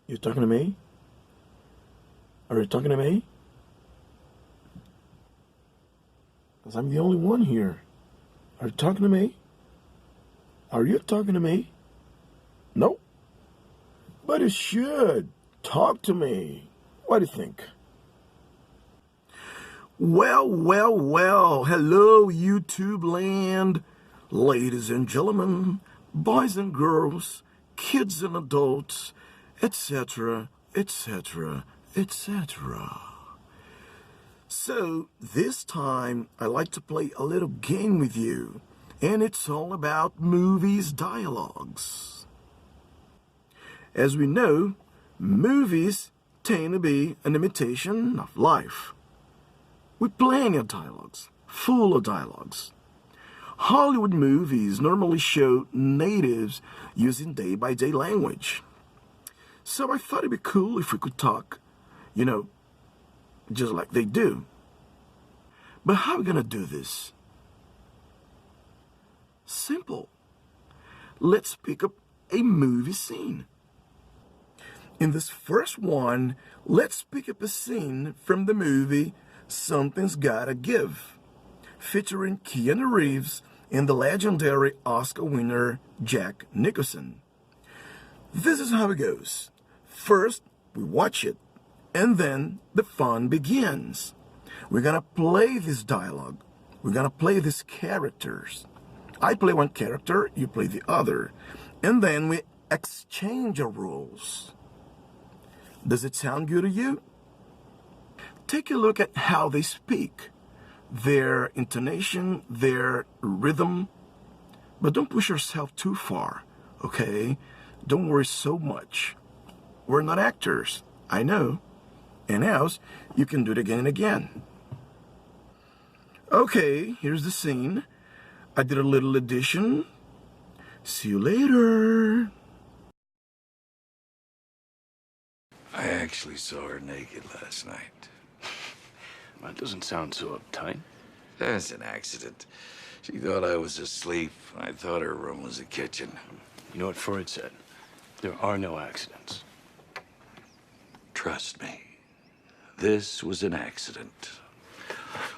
You talking to me? Are you talking to me? Because I'm the only one here. Are you talking to me? Are you talking to me? No. But you should. Talk to me. What do you think? Well. Hello, YouTube land. Ladies and gentlemen, boys and girls, kids and adults, etc., etc., etc. So, this time, I like to play a little game with you, and it's all about movies dialogues. As we know, movies tend to be an imitation of life, with plenty of dialogues, full of dialogues. Hollywood movies normally show natives using day-by-day language. So I thought it'd be cool if we could talk, just like they do. But how are we gonna do this? Simple. Let's pick up a movie scene. In this first one, let's pick up a scene from the movie Something's Gotta Give, featuring Keanu Reeves and the legendary Oscar winner Jack Nicholson. This is how it goes. First, we watch it, and then the fun begins. We're gonna play this dialogue. We're gonna play these characters. I play one character, you play the other, and then we exchange our roles. Does it sound good to you? Take a look at how they speak, their intonation, their rhythm. But don't push yourself too far, okay? Don't worry so much. We're not actors, I know. And else, you can do it again and again. Okay, here's the scene. I did a little addition. See you later. I actually saw her naked last night. That doesn't sound so uptight. That's an accident. She thought I was asleep. I thought her room was the kitchen. You know what Freud said? There are no accidents. Trust me, this was an accident.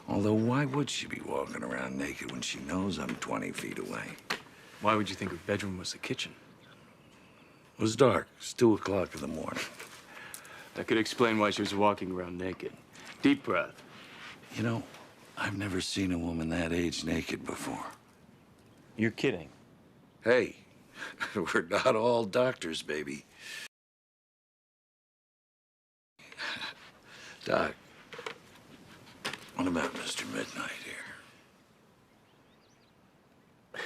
Although, why would she be walking around naked when she knows I'm 20 feet away? Why would you think her bedroom was the kitchen? It was dark. It's 2 o'clock in the morning. That could explain why she was walking around naked. Deep breath. You know, I've never seen a woman that age naked before. You're kidding. Hey, we're not all doctors, baby. Doc, what about Mr. Midnight here?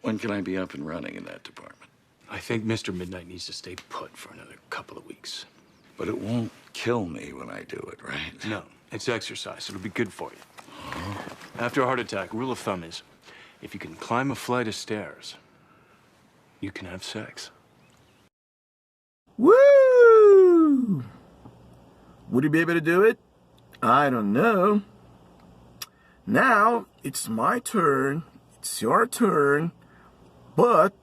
When can I be up and running in that department? I think Mr. Midnight needs to stay put for another couple of weeks. But it won't kill me when I do it, right? No, it's exercise. It'll be good for you. After a heart attack, rule of thumb is, if you can climb a flight of stairs, you can have sex. Woo! Would you be able to do it? I don't know. Now, it's my turn. It's your turn. But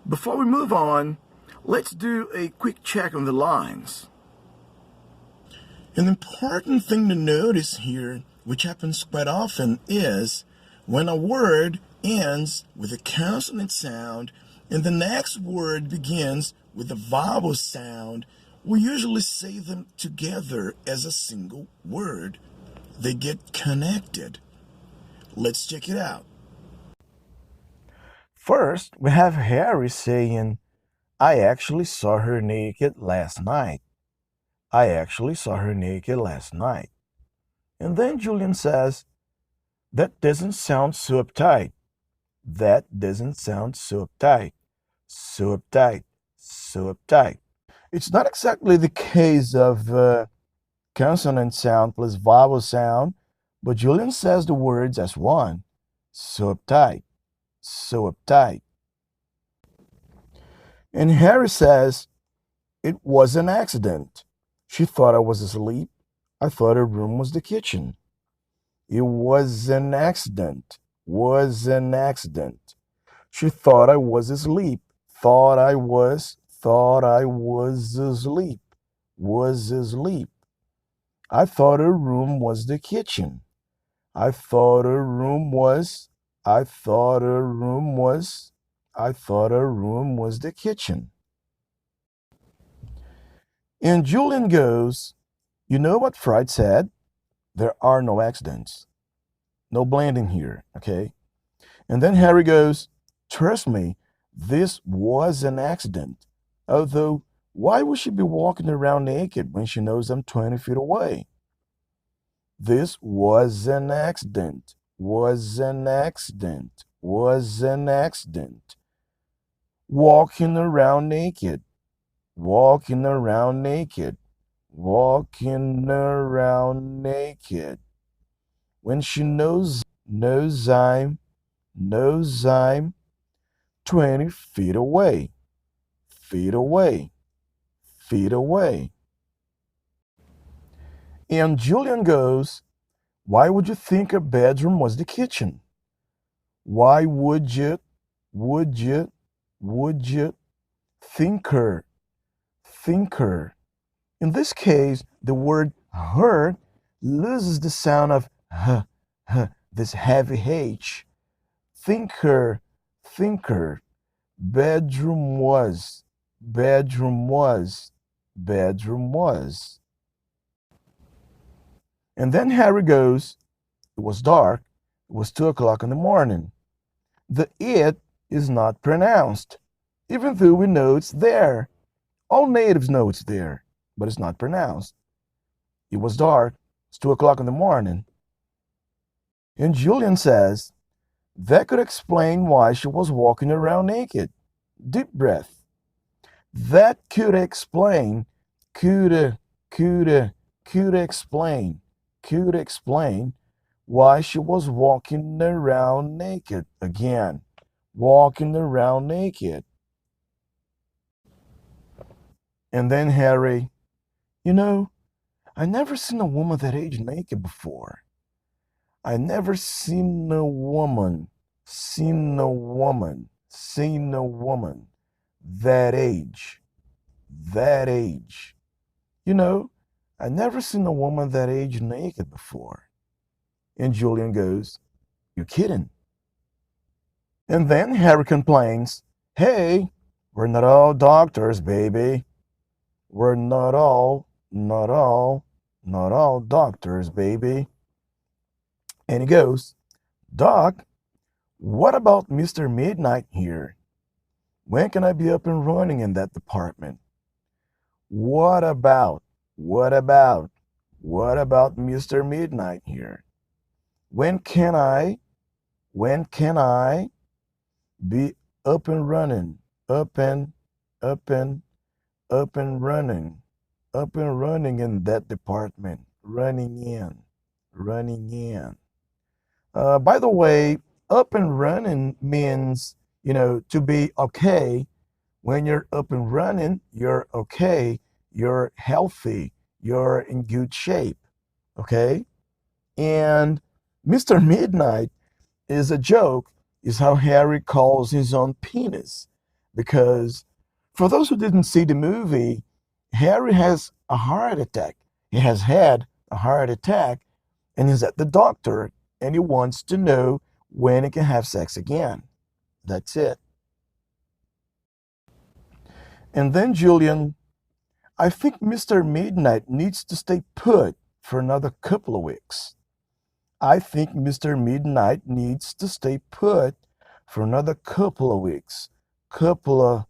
before we move on, let's do a quick check on the lines. An important thing to notice here, which happens quite often, is when a word ends with a consonant sound and the next word begins with a vowel sound, we usually say them together as a single word. They get connected. Let's check it out. First, we have Harry saying, I actually saw her naked last night. I actually saw her naked last night. And then Julian says, that doesn't sound so uptight. That doesn't sound so uptight. So uptight. So uptight. It's not exactly the case of consonant sound plus vowel sound, but Julian says the words as one. So uptight. So uptight. And Harry says, it was an accident. She thought I was asleep. I thought her room was the kitchen. It was an accident. Was an accident. She thought I was asleep. Thought I was. thought I was asleep, was asleep. I thought a room was the kitchen. I thought a room was, I thought a room was, I thought a room was the kitchen. And Julian goes, you know what Freud said? There are no accidents. No blending here, okay? And then Harry goes, trust me, this was an accident. Although, why would she be walking around naked when she knows I'm 20 feet away? This was an accident. Was an accident. Was an accident. Walking around naked. Walking around naked. Walking around naked. When she knows I'm 20 feet away. Feet away. Feet away. And Julian goes, why would you think her bedroom was the kitchen? Why would you thinker, thinker? In this case, the word her loses the sound of this heavy H. Thinker, thinker. Bedroom was, bedroom was, bedroom was. And then Harry goes, it was dark, it was 2 o'clock in the morning. The it is not pronounced, even though we know it's there. All natives know it's there, but it's not pronounced. It was dark, it's 2 o'clock in the morning. And Julian says, that could explain why she was walking around naked. Deep breath. That could explain, could explain why she was walking around naked. Again, walking around naked. And then Harry, you know, I never seen a woman that age naked before. I never seen a woman that age. That age. You know, I never seen a woman that age naked before. And Julian goes, you kidding? And then Harry complains, hey, we're not all doctors, baby. We're not all doctors, baby. And he goes, Doc, what about Mr. Midnight here? When can I be up and running in that department? What about Mr. Midnight here? When can I be up and running, up and running in that department, running in. By the way, up and running means, to be okay. When you're up and running, you're okay, you're healthy, you're in good shape, okay? And Mr. Midnight is a joke, is how Harry calls his own penis. Because for those who didn't see the movie, Harry has a heart attack. He has had a heart attack and he's at the doctor and he wants to know when he can have sex again. That's it. And then Julian, I think Mr. Midnight needs to stay put for another couple of weeks. I think Mr. Midnight needs to stay put for another couple of weeks. Couple of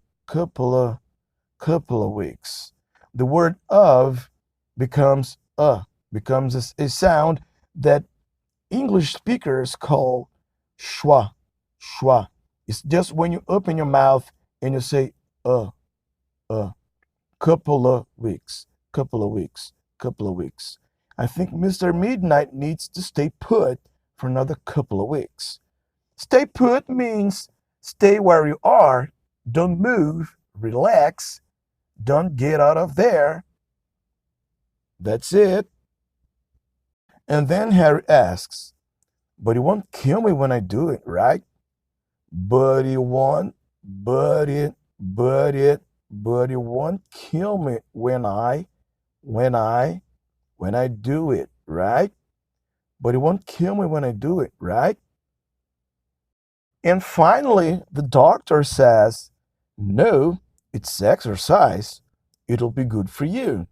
weeks. The word of becomes a sound that English speakers call schwa, schwa. It's just when you open your mouth and you say couple of weeks, couple of weeks, couple of weeks. I think Mr. Midnight needs to stay put for another couple of weeks. Stay put means stay where you are, don't move, relax, don't get out of there. That's it. And then Harry asks, but he won't kill me when I do it, right? But he won't, but it, but it won't kill me when I do it, right? But it won't kill me when I do it, right? And finally, the doctor says, no, it's exercise. It'll be good for you.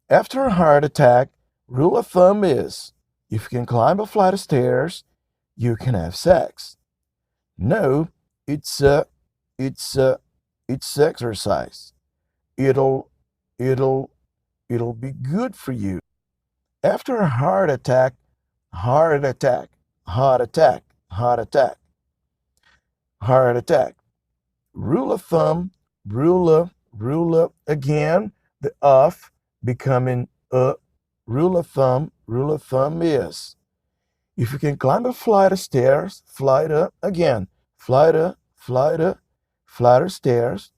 After a heart attack, rule of thumb is if you can climb a flight of stairs, you can have sex. No, it's it's uh, it's exercise. It'll it'll it'll be good for you. After a heart attack, heart attack, heart attack, heart attack, heart attack. Rule of thumb, ruler again, the of becoming a rule of thumb is if you can climb a flight of stairs, flight up again, flight up, flight up, flight of stairs,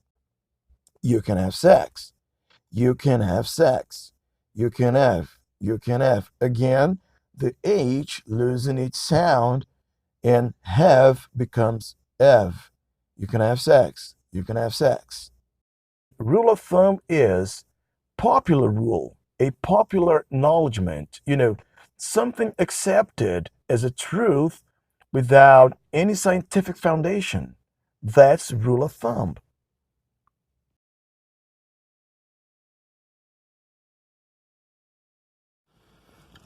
you can have sex. You can have sex. You can have again the H losing its sound and have becomes ev. You can have sex. You can have sex. Rule of thumb is popular rule, a popular acknowledgement, something accepted as a truth without any scientific foundation. That's rule of thumb.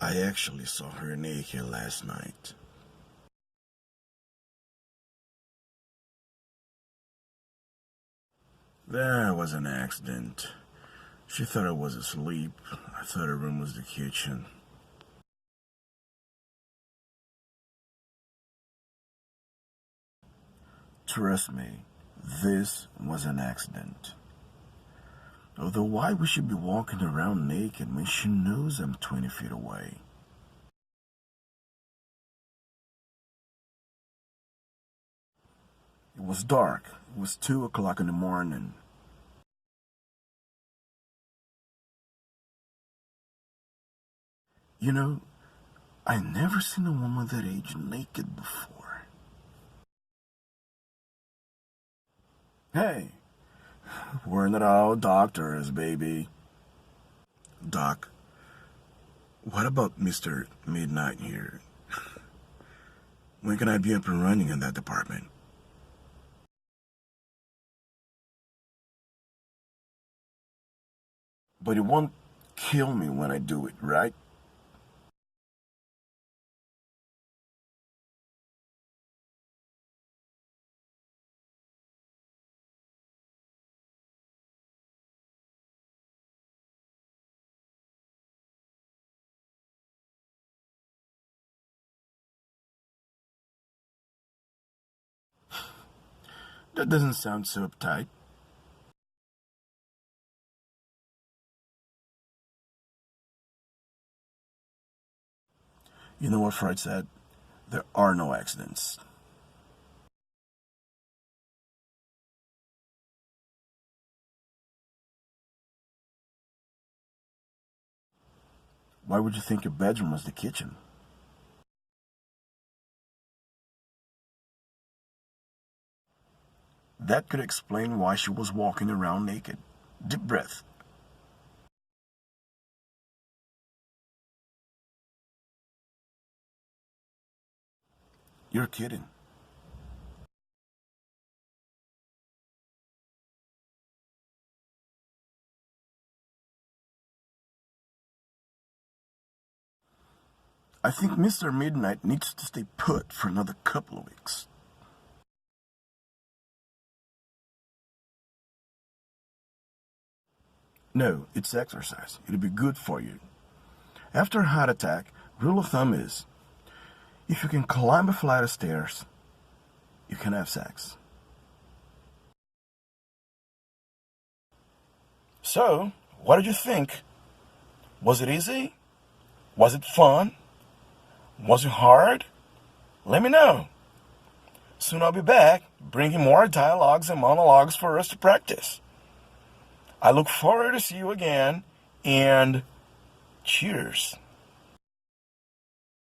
I actually saw her naked last night. That was an accident. She thought I was asleep. I thought her room was the kitchen. Trust me, this was an accident. Although why would she be walking around naked when she knows I'm 20 feet away? It was dark. It was 2 o'clock in the morning. You know, I never seen a woman that age naked before. Hey, we're not all doctors, baby. Doc, what about Mr. Midnight here? When can I be up and running in that department? But it won't kill me when I do it, right? That doesn't sound so uptight. You know what Freud said? There are no accidents. Why would you think your bedroom was the kitchen? That could explain why she was walking around naked. Deep breath. You're kidding. I think Mr. Midnight needs to stay put for another couple of weeks. No, it's exercise. It'll be good for you. After a heart attack, rule of thumb is if you can climb a flight of stairs, you can have sex. So, what did you think? Was it easy? Was it fun? Was it hard? Let me know. Soon I'll be back, bringing more dialogues and monologues for us to practice. I look forward to see you again, and cheers.